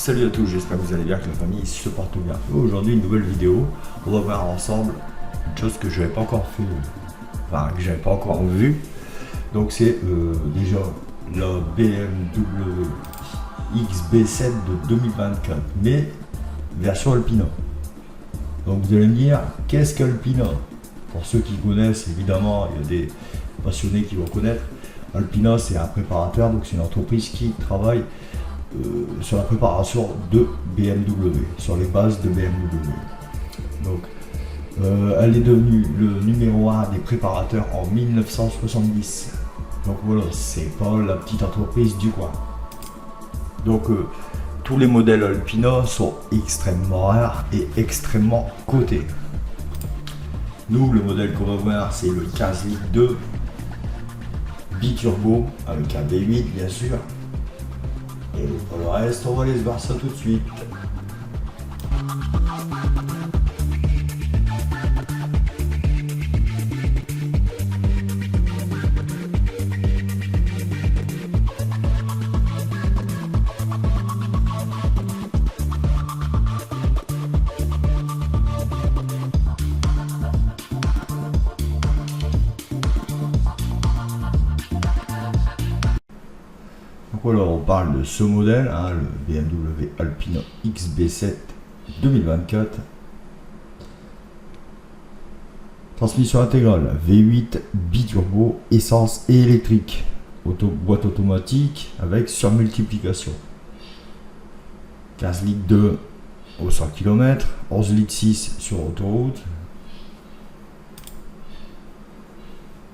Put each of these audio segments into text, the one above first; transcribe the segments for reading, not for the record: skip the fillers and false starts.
Salut à tous, j'espère que vous allez bien, que la famille se porte bien. Aujourd'hui, une nouvelle vidéo. On va voir ensemble une chose que je n'avais pas encore fait, enfin que j'avais pas encore vu. Donc c'est déjà la BMW XB7 de 2024, mais version Alpina. Donc vous allez me dire, qu'est-ce qu'Alpina? Pour ceux qui connaissent, évidemment, il y a des passionnés qui vont connaître. Alpina, c'est un préparateur, donc c'est une entreprise qui travaille sur la préparation de BMW, sur les bases de BMW. Donc, elle est devenue le numéro 1 des préparateurs en 1970. Donc voilà, c'est pas la petite entreprise du coin. Donc, tous les modèles Alpina sont extrêmement rares et extrêmement cotés. Nous, le modèle qu'on va voir, c'est le 15 litres 2 biturbo avec un V8 bien sûr. Et pour le reste, on va aller se voir ça tout de suite. Donc voilà, on parle de ce modèle, hein, le BMW Alpina XB7 2024. Transmission intégrale, V8 biturbo, essence et électrique. Boîte automatique avec surmultiplication. 15 litres 2 au 100 km, 11 litres 6 sur autoroute.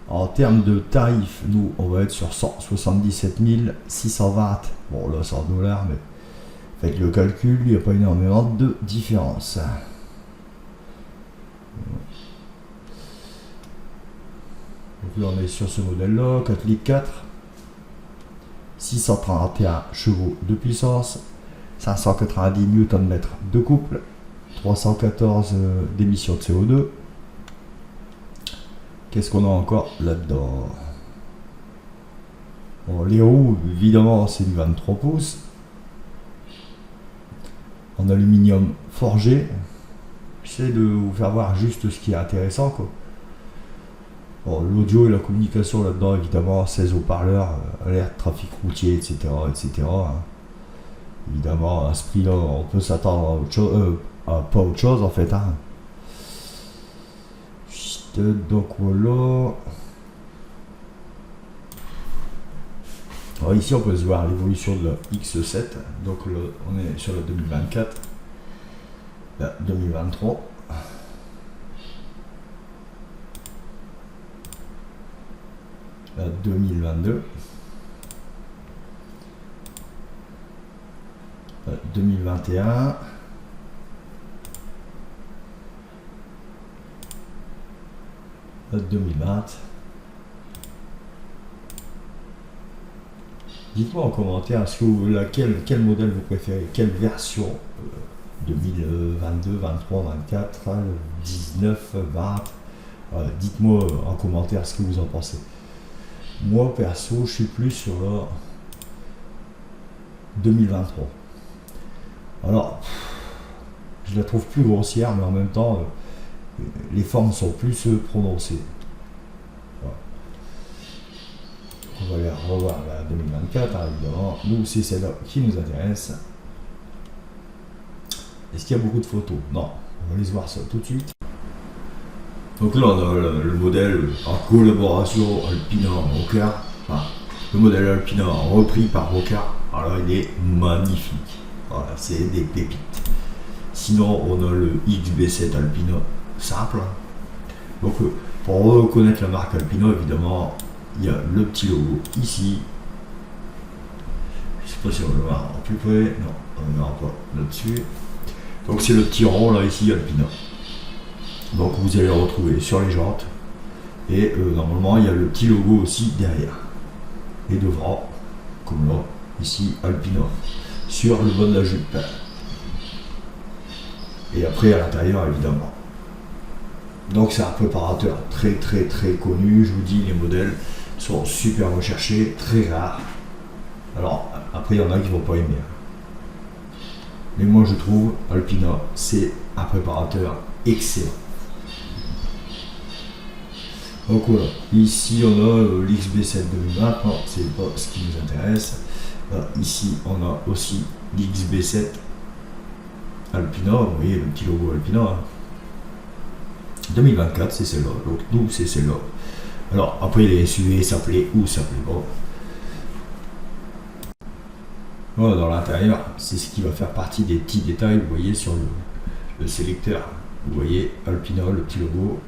En termes de tarifs, nous on va être sur 177 620. Bon là c'est en dollars, mais faites le calcul, il n'y a pas énormément de différence. Donc là on est sur ce modèle là, 4 litres 4, 631 chevaux de puissance, 590 Nm de couple, 314 d'émissions de CO2. Qu'est-ce qu'on a encore là-dedans? Bon, les roues, évidemment, c'est du 23 pouces. En aluminium forgé. J'essaie de vous faire voir juste ce qui est intéressant, quoi. Bon, l'audio et la communication là-dedans, évidemment, 16 haut-parleurs, alerte, trafic routier, etc. etc. Évidemment, à ce prix-là, on peut s'attendre à autre chose, pas autre chose en fait. Hein. Donc voilà. Alors ici on peut se voir l'évolution de la X7. Donc là, on est sur la 2024, la 2023, la 2022, la 2021. 2020. Dites-moi en commentaire est-ce que quel modèle vous préférez, quelle version 2022, 23, 24, 19, 20. Dites-moi en commentaire ce que vous en pensez. Moi perso, je suis plus sur la 2023. Alors, je la trouve plus grossière, mais en même temps, les formes sont plus prononcées. Voilà. On va aller revoir la 2024, hein, évidemment. Nous, c'est celle-là qui nous intéresse. Est-ce qu'il y a beaucoup de photos? Non. On va aller voir ça tout de suite. Donc là, on a le modèle en collaboration Alpina-Rocar. Enfin, le modèle Alpina repris par Rocar. Alors, il est magnifique. Voilà, c'est des pépites. Sinon, on a le XB7 Alpina. Simple. Donc pour reconnaître la marque Alpina, évidemment, il y a le petit logo ici. Je sais pas si on le voit en plus près. Non, on ne verra pas là-dessus. Donc c'est le petit rond là ici Alpina. Donc vous allez le retrouver sur les jantes. Et normalement il y a le petit logo aussi derrière. Et devant, comme là, ici Alpina. Sur le bas de la jupe. Et après à l'intérieur évidemment. Donc c'est un préparateur très connu, je vous dis, les modèles sont super recherchés, très rares. Alors après il y en a qui vont pas aimer. Mais moi je trouve Alpina, c'est un préparateur excellent. Donc voilà, ici on a l'XB7 2020, non, c'est pas ce qui nous intéresse. Là, ici on a aussi l'XB7 Alpina, vous voyez le petit logo Alpina. Hein. 2024, c'est celle-là, donc nous c'est celle-là. Alors après les SUV, ça plaît ou ça plaît pas. Voilà, dans l'intérieur, c'est ce qui va faire partie des petits détails, vous voyez sur le sélecteur. Vous voyez Alpina, le petit logo.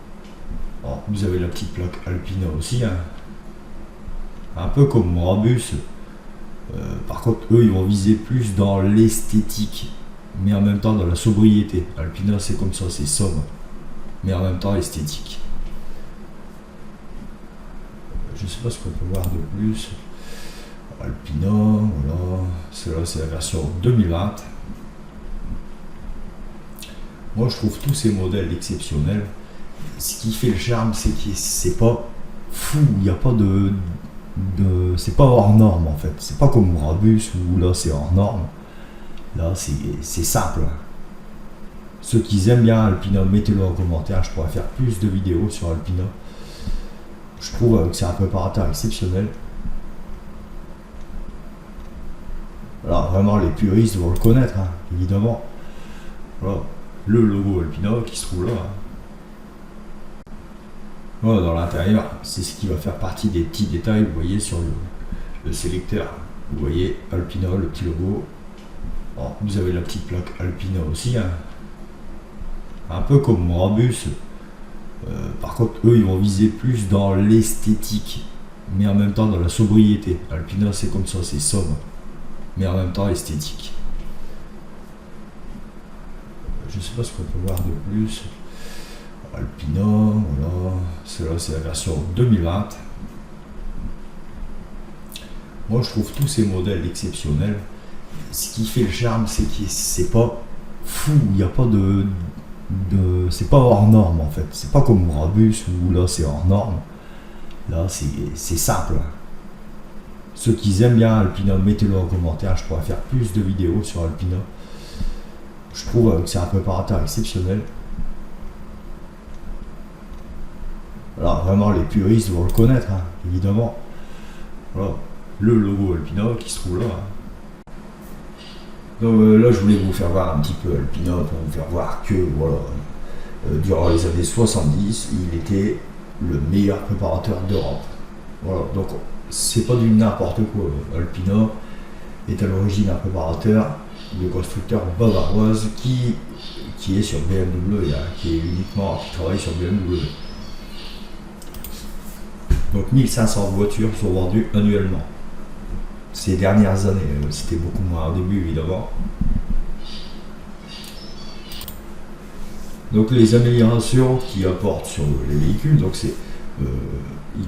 Alors, vous avez la petite plaque Alpina aussi, hein. Un peu comme Brabus. Par contre, eux, ils vont viser plus dans l'esthétique, mais en même temps dans la sobriété. Alpina, c'est comme ça, c'est sobre, mais en même temps esthétique. Je sais pas ce qu'on peut voir de plus. Alpina, voilà. Celle-là, c'est la version 2020. Moi, je trouve tous ces modèles exceptionnels. Ce qui fait le charme, c'est que c'est pas fou, il n'y a pas c'est pas hors norme en fait. C'est pas comme Brabus où là c'est hors norme. Là c'est simple. Ceux qui aiment bien Alpina, mettez-le en commentaire. Je pourrais faire plus de vidéos sur Alpina. Je trouve que c'est un préparateur exceptionnel. Alors vraiment les puristes vont le connaître, hein, évidemment. Voilà, le logo Alpina qui se trouve là. Hein. Voilà, dans l'intérieur, c'est ce qui va faire partie des petits détails, vous voyez sur le sélecteur. Vous voyez Alpina, le petit logo. Alors, vous avez la petite plaque Alpina aussi. Hein. Un peu comme Brabus. Par contre, eux, ils vont viser plus dans l'esthétique, mais en même temps dans la sobriété. Alpina, c'est comme ça, c'est sobre, mais en même temps esthétique. Je sais pas ce qu'on peut voir de plus. Alpina, voilà. Celle-là, c'est la version 2020. Moi, je trouve tous ces modèles exceptionnels. Ce qui fait le charme, c'est que c'est pas fou, il n'y a pas c'est pas hors norme en fait. C'est pas comme Brabus où là c'est hors norme. Là, c'est simple. Ceux qui aiment bien Alpina, mettez-le en commentaire. Je pourrais faire plus de vidéos sur Alpina. Je trouve que c'est un préparateur exceptionnel. Alors vraiment les puristes vont le connaître, hein, évidemment. Voilà, le logo Alpina qui se trouve là. Hein. Donc là je voulais vous faire voir un petit peu Alpina pour vous faire voir que voilà, durant les années 70, il était le meilleur préparateur d'Europe. Voilà, donc c'est pas du n'importe quoi. Alpina est à l'origine un préparateur de constructeur bavaroise qui est sur BMW, hein, qui travaille sur BMW. Donc 1500 voitures sont vendues annuellement. Ces dernières années, c'était beaucoup moins au début évidemment. Donc les améliorations qu'ils apportent sur les véhicules, donc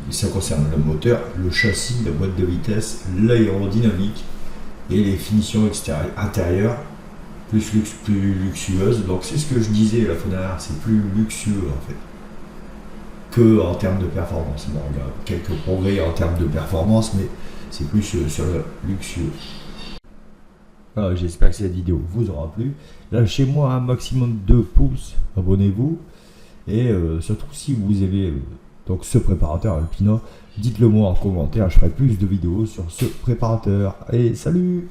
ça concerne le moteur, le châssis, la boîte de vitesse, l'aérodynamique et les finitions intérieures plus luxueuses. Donc c'est ce que je disais la fois dernière, c'est plus luxueux en fait que en termes de performance. Bon, il y a quelques progrès en termes de performance, mais c'est plus sur le luxueux. Voilà, j'espère que cette vidéo vous aura plu. Lâchez-moi un maximum de pouces, abonnez-vous, et surtout si vous avez donc ce préparateur Alpina, dites-le moi en commentaire, je ferai plus de vidéos sur ce préparateur. Et salut!